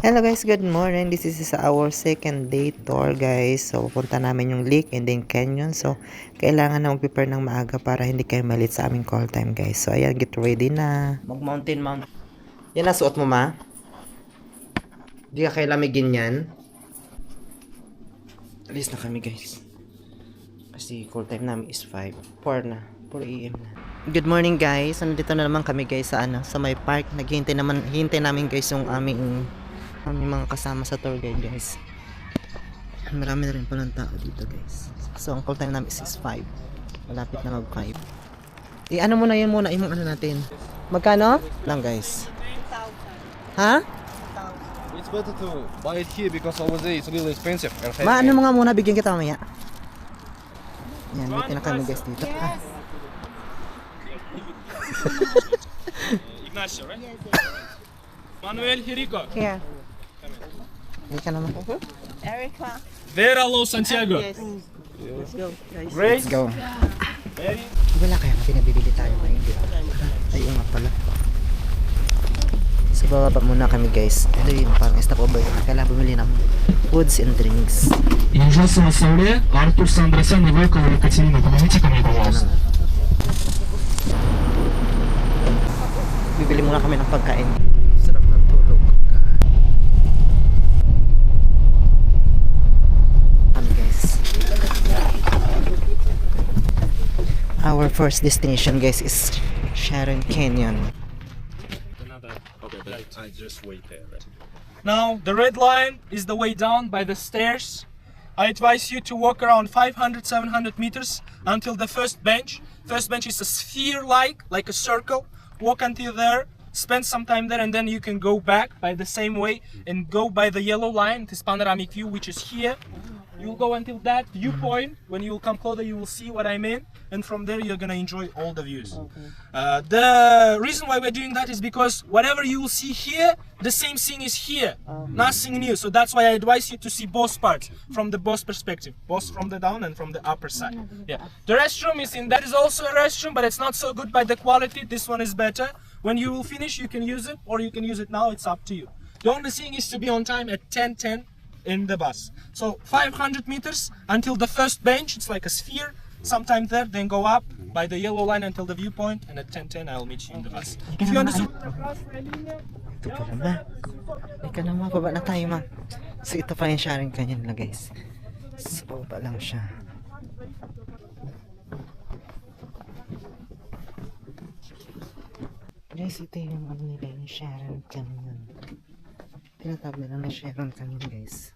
Hello guys, good morning. This is our second day tour guys. So pupunta namin yung lake and then canyon. So kailangan na mag-prepare ng maaga para hindi kayo malit sa aming call time guys. So ayan, get ready na. Mag-mountain mount. Yan ang suot mo ma? Hindi ka kayo lamigin yan. Alis na kami guys. Kasi call time namin is 4 na. 4 AM na. Good morning guys. Nandito na naman kami guys sa sa may park. Hintay namin guys yung aming mga kasama sa tour guide guys. Marami na rin palang tao dito guys. So ang call time namin is 5. Malapit na mag 5. Ano muna yun muna yung ano natin. Magkano? Lang guys. Ha? It's better to buy it here because over there it's really expensive. Ano mga muna bigyan kita mamaya. Yan, dito na kami guys dito. Ah. Ignacio, right? Manuel Hirico. Here. Hindi ka naman. Erica. Vera Lo Santiago. Yes. Let's go, guys. Let's go. Mary. Wala kaya natin nabibili tayo ngayon. Ay, nga pala. So, bababa muna kami guys. Ito yung parang stopover. Kailangan bumili ng foods and drinks. Ужасно Сауле, Артур Сандрасян и Волкова Екатерина. Помогите ко мне, пожалуйста. Bibili muna kami ng pagkain. Sarap ng tulog. Guys. Our first destination guys is Sharon Canyon. Okay, I just wait there. Now, the red line is the way down by the stairs. I advise you to walk around 500, 700 meters until the first bench. First bench is a sphere-like, like a circle. Walk until there, spend some time there, and then you can go back by the same way and go by the yellow line, this panoramic view, which is here. You'll go until that viewpoint. When you will come closer, you will see what I mean, and from there you're gonna enjoy all the views. The reason why we're doing that is because whatever you will see here, the same thing is here, nothing new. So that's why I advise you to see both parts from the both perspective, both from the down and from the upper side. Yeah, the restroom is in. That is also a restroom, but it's not so good by the quality. This one is better. When you will finish, you can use it, or you can use it now. It's up to you. The only thing is to be on time at 10:10 in the bus. So 500 meters until the first bench. It's like a sphere. Sometime there, then go up by the yellow line until the viewpoint, and at 10:10 I'll meet you in the bus. If you want to Ito ka naman. Ika naman, baba na tayo ma. So ito pa yung Sharon Canyon na guys. So baba lang siya. Guys, ito yung ano nila yung Sharon Canyon. Tinatawag nila na Sharon Canyon guys.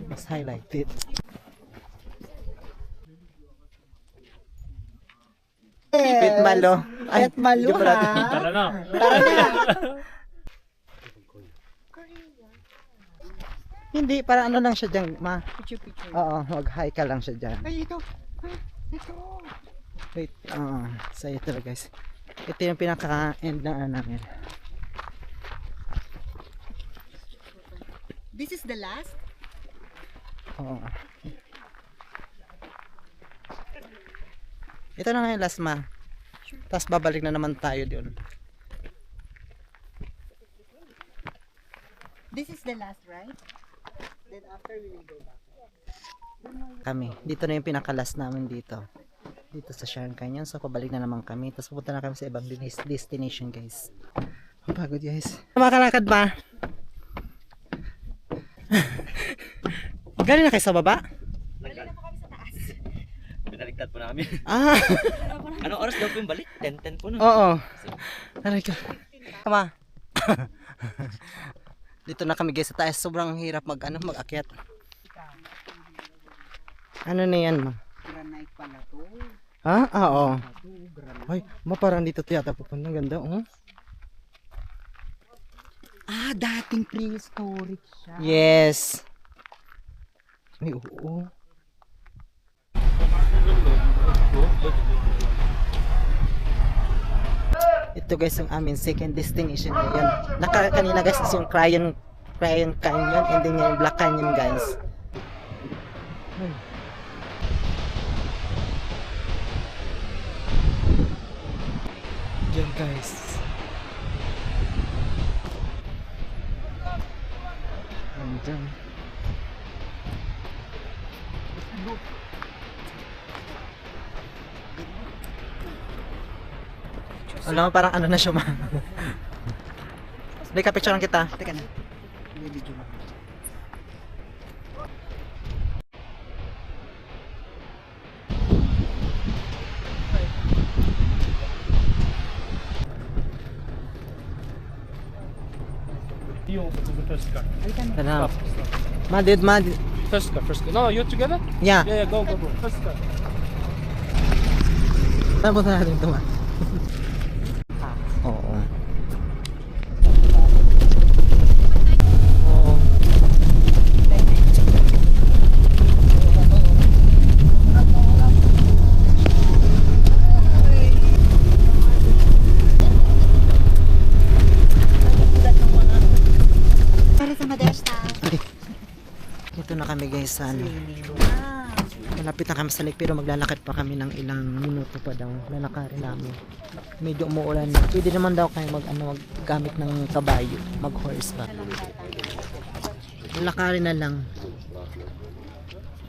Mas highlighted. Pit malo. Ay, malo ha. Tara na. Hindi, parang ano lang siya dyan, ma. Oo, mag-hi ka lang siya dyan. Ay, ito. Ito. Wait, so ito na guys. Ito yung pinaka-end ng ano namin. This is the last? Oo. Ito na nga yung last ma. Tapos babalik na naman tayo doon. This is the last, right? Then after we will go back. Kami. Dito na yung pinaka-last namin dito. Dito sa Sharon Canyon. So pabalik na naman kami. Tapos pupunta na kami sa ibang destination guys. Pagod guys. Makalakad ba? Galing na kayo sa baba? Galing na po kami sa taas. Pinaliktad po namin. Ah! Anong oras daw po yung balik? 10:10 po na. Oo. Aray ka. Tama. Dito na kami guys sa taas. Sobrang hirap mag-akyat. Ano na yan ma? Granite pala to. Ha? Oo. Ay, parang dito yata pupunta. Ang ganda, oh. Ah, dating prehistoric siya. Yes. Ay, oo. Ito guys ang aming second destination ngayon. Kanina guys is yung Grand Canyon and then yung Black Canyon, guys. Yan, guys. Andyan. Alam mo, parang ano na siya, ma. Hindi, picturean kita. Teka na. May video mo. You to the first car. Tara. Madid. First car. No, you together? Yeah. Yeah, go. First car. Tapos na natin ito, ma. Oo. Oo. Para sa Modesta. Ito na kami, guys, sa ano. Malapit na kami sa lake pero maglalakad pa kami ng ilang minuto pa daw. Lalakarin namin. Medyo umuulan na. Pwede naman daw kayo maggamit ng kabayo, mag horseback. Lakarin na lang.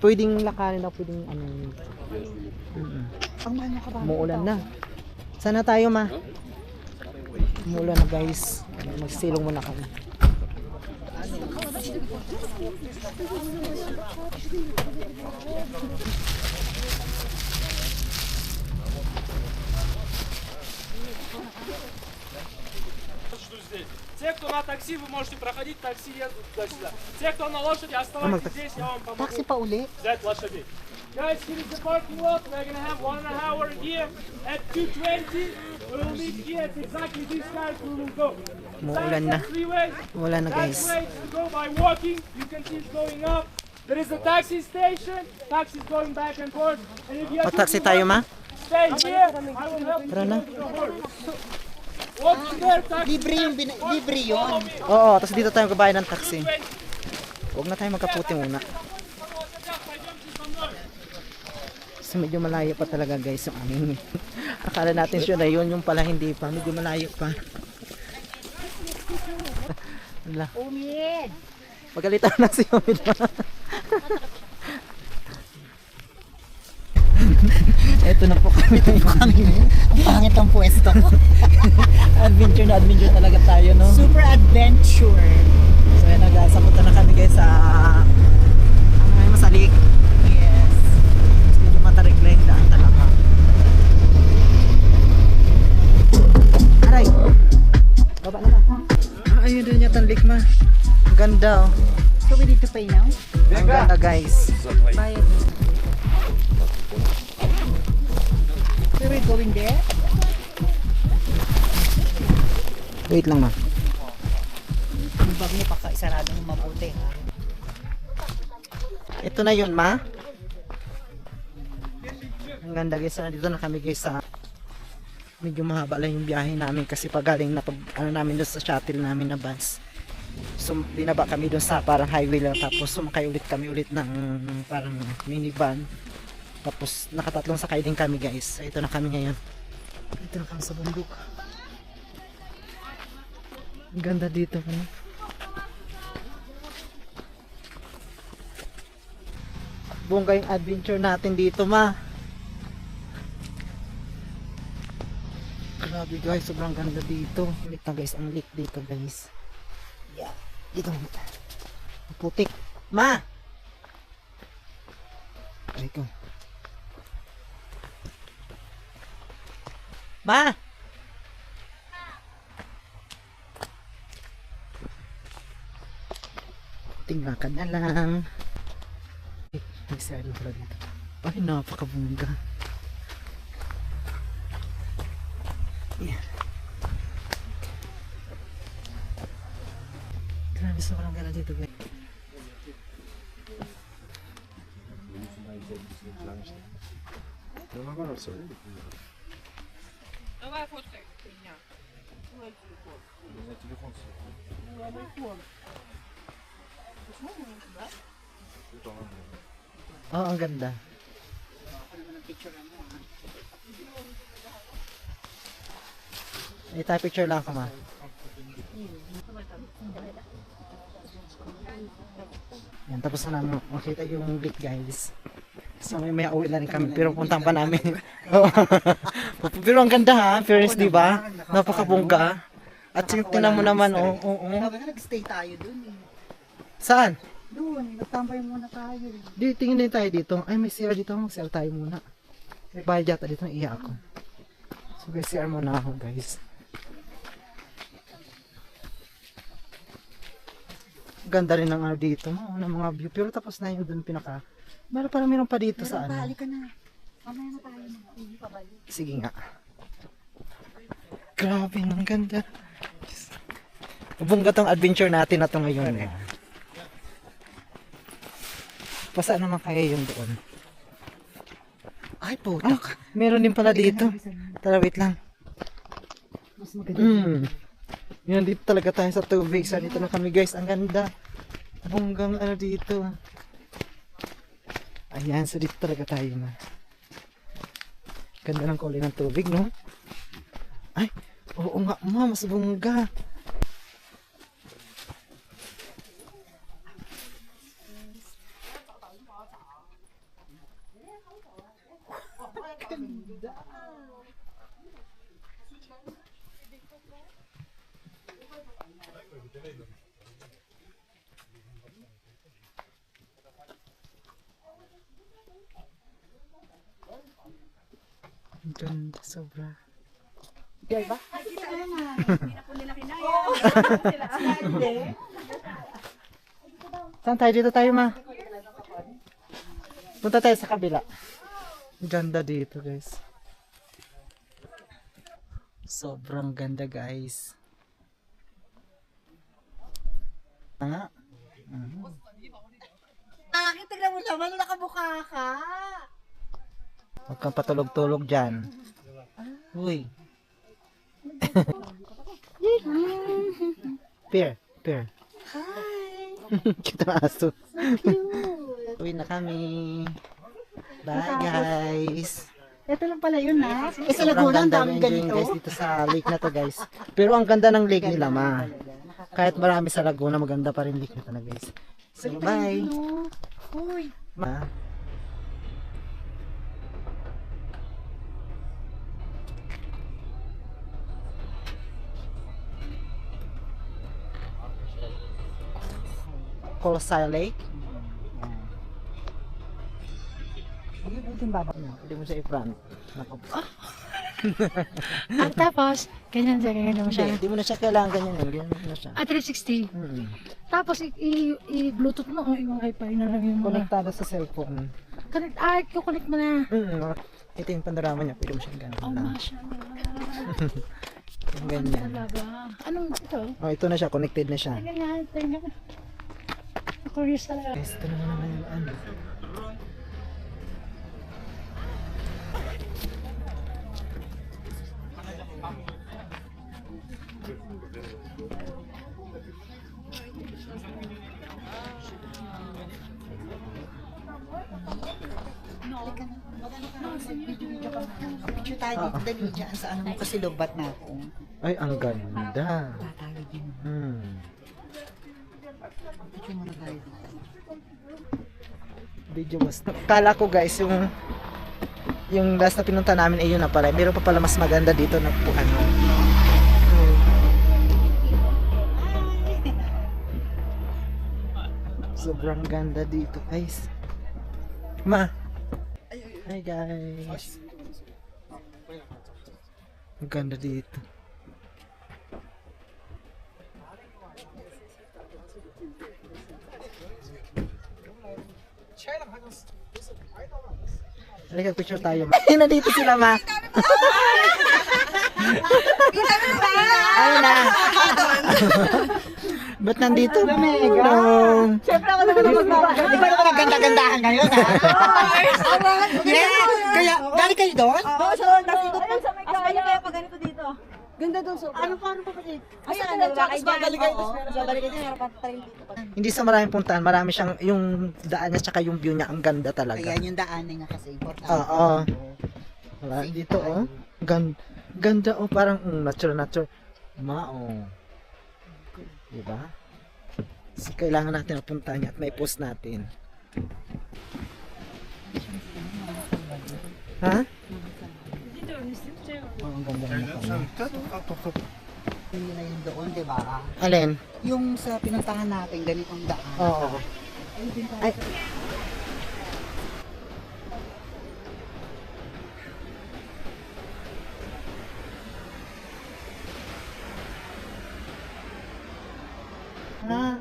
Pwedeng lakarin na, pwedeng ano. Ang mahal na ka ba? Umuulan na. Sana tayo, ma. Umuulan na, guys. Magsilong muna kami. Те, кто на такси, вы можете проходить, такси едут туда-сюда. Те, кто на лошади, оставайтесь здесь, я вам помогу Taxi pa uli. взять лошадей. Guys, here is the parking lot. We're gonna have 1.5 hour here at 2:20. We will meet here at exactly this time. We will go. Umuulan na. Freeway. Umuulan na, That's guys. way to go by walking. You can see it's going up. There is a taxi station. Taxis going back and forth. And if you have Taxi tayo, ma. stay here, I will help you Tara na. with the horse. Walking there, taxi. Libre yun. Oo, tapos dito tayo magbabayad ng taxi. Huwag na tayo magkaputi muna. Kasi medyo malayo pa talaga, guys, yung aming akala natin siya na yun, yung pala hindi pa, medyo malayo pa. Wala. Umid. Pagalitan na si Omid. Eto na po kami. Ang pangit ang pwesto. Adventure na adventure talaga tayo, no? Super adventure. So yan, nagsapunta na kami, guys, sa Masalik. Yes. Medyo matarik na yung daan talaga. Aray! Baba na ka. Ayun din yata ang lake, ma. Ang ganda, oh. So we need to pay now? Ang ganda, guys. Bayad na. So we're going there? Wait lang, ma. Yung bag niya pakaisarado ng mabuti. Ha? Ito na yun, ma. Ang ganda, guys. Dito na kami, guys, sa medyo mahaba lang yung biyahe namin kasi pagaling na ano namin doon sa shuttle namin na bus. So dinaba kami doon sa parang highway lang, tapos sumakay ulit kami ng parang minivan. Tapos nakatatlong sakay din kami, guys. Ito na kami ngayon. Ito na kami sa bundok. Ang ganda dito, ano? Bongga yung adventure natin dito, ma. Grabe, guys, sobrang ganda dito. Ulit na, guys, ang lake dito, guys. Yeah, dito. Putik. Ma! Ay ko. Ma! Tingnan ka na lang. May silo pala dito. Ay, napakabungga. Yeah. Grabe, sobrang ganda dito, guys. Oh, ang ganda. Tayo picture lang ako, ma. Yan, tapos na namin makita yung lake, guys. So may uwi na rin kami, pero puntahan pa namin. Pero ang ganda ha, fairness, di ba? Napakabongga. At tingnan mo naman, Sabi na nag-stay tayo dun eh. Saan? Doon, nagtambay muna tayo. Di, tingin din tayo dito. Ay, may CR dito. Mag-CR tayo muna. May bayad yata dito. Iya ako. So, may CR muna ako, guys. Ganda rin ng dito. Ng mga view. Pero tapos na yung dun pinaka. Parang meron pa dito sa ano. Balik ka na. Mamaya na tayo. Hindi pa balik. Sige nga. Grabe, ang ganda. Bungga tong adventure natin na to ngayon eh. Pasaan naman kaya yun doon? Ay, putak. Meron din pala dito. Tara, wait lang. Mas maganda. Yan, dito talaga tayo sa tubig. Sa dito na kami, guys. Ang ganda. Bunggang dito. Ayan, so dito talaga tayo na. Ganda ng kulay ng tubig, no? Ay, oo nga, ma. Mas bungga. Ang ganda, sobra. Saan tayo? Dito tayo, ma. Punta tayo sa kabila. Ang ganda dito, guys. Sobrang ganda, guys. Nga. Tignan mo naman, nakabuka ka. Huwag kang patulog-tulog dyan. Uy. Pear. Hi. Kita na aso. Uwi na kami. Bye, guys. Ito lang pala yun ha. Sa Sobrang Laguna, ang ganda daming enjoying, ganito. guys, dito sa lake na to, guys. Pero ang ganda ng lake nila, ma. Kahit marami sa Laguna, maganda pa rin lake na to na, guys. So, bye. Uy. Ma. Colosal Lake. Hindi mo siya i-front. At tapos, ganyan mo siya. Hindi mo na siya kailangan ganyan. Ganyan mo na siya. At 360. Tapos, i-bluetooth mo o yung wifi na lang yung mga. Konektado sa cellphone. Connect, kukunik mo na. Ito yung panorama niya. Pwede mo siyang ganyan. Oh, mashallah. Yung ganyan. Talaga. Anong ito? Oh, ito na siya. Connected na siya. Ganyan, tingnan. Curious talaga. Guys, ito naman yung ano. Picture tayo dito, dali dyan sa ano mo kasi lobat na ako. Ay, ang ganda. Tatawid yun. Picture muna tayo dito. Video was. Kala ko, guys, yung last na pinunta namin ay yun na pala. Meron pa pala mas maganda dito na po ano. Sobrang ganda dito, guys. Ma. Hi, guys. Ang ganda dito. Halika, picture tayo. Ay, nandito sila, ma. Ayun na. Ba't nandito? Hello. Siyempre ako naman magbabasa. Di ba naman nagganda-gandahan ngayon ha? Yeah! Kaya, galing kayo doon? Oo, so, nandito lang sa may kaya. Kaya pa ganito dito. Ganda daw so. Ano pa kasi? Ay, Basta ano, babalik tapos babalik kayo. Oo, Tapos babalik kayo, meron pa tayo dito. Hindi sa maraming puntahan, marami siyang, yung daan niya tsaka yung view niya, ang ganda talaga. Ayan yung daanan niya kasi importante. Oo. Wala, dito oh. Ganda oh, parang natural. Oh. Diba? So, kailangan natin mapuntahan niya at may post natin. Ha? Oh, ang ganda naman. Hindi na yung doon, di ba? Alin? Yung sa pinuntahan natin, ganitong daan. Oo. Ay. Ah,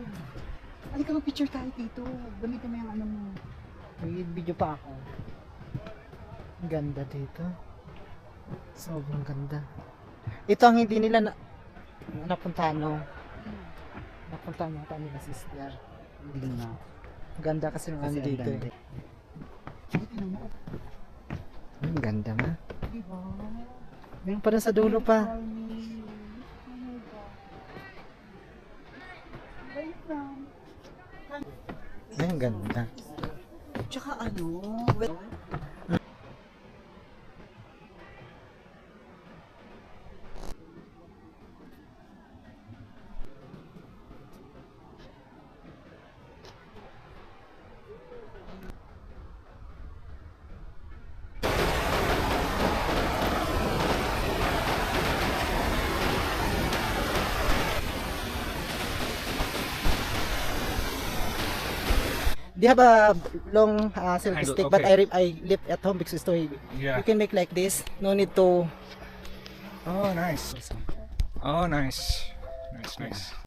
halika mag-picture tayo dito. Gamitin mo yung ano mo. May video pa ako. Ang ganda dito. Sobrang ganda. Ito ang hindi nila napuntahan, no? Napuntahan mo nila sister. Hindi na. Ang ganda kasi ng ano Kasi ang dito. ganda. Ang ganda nga. Meron pa rin sa dulo pa. Ay, ang ganda. Tsaka ano, They have a long silk Handle, stick, but okay. I left at home because Yeah. you can make like this. No need to. Oh, nice. Oh, nice. Nice.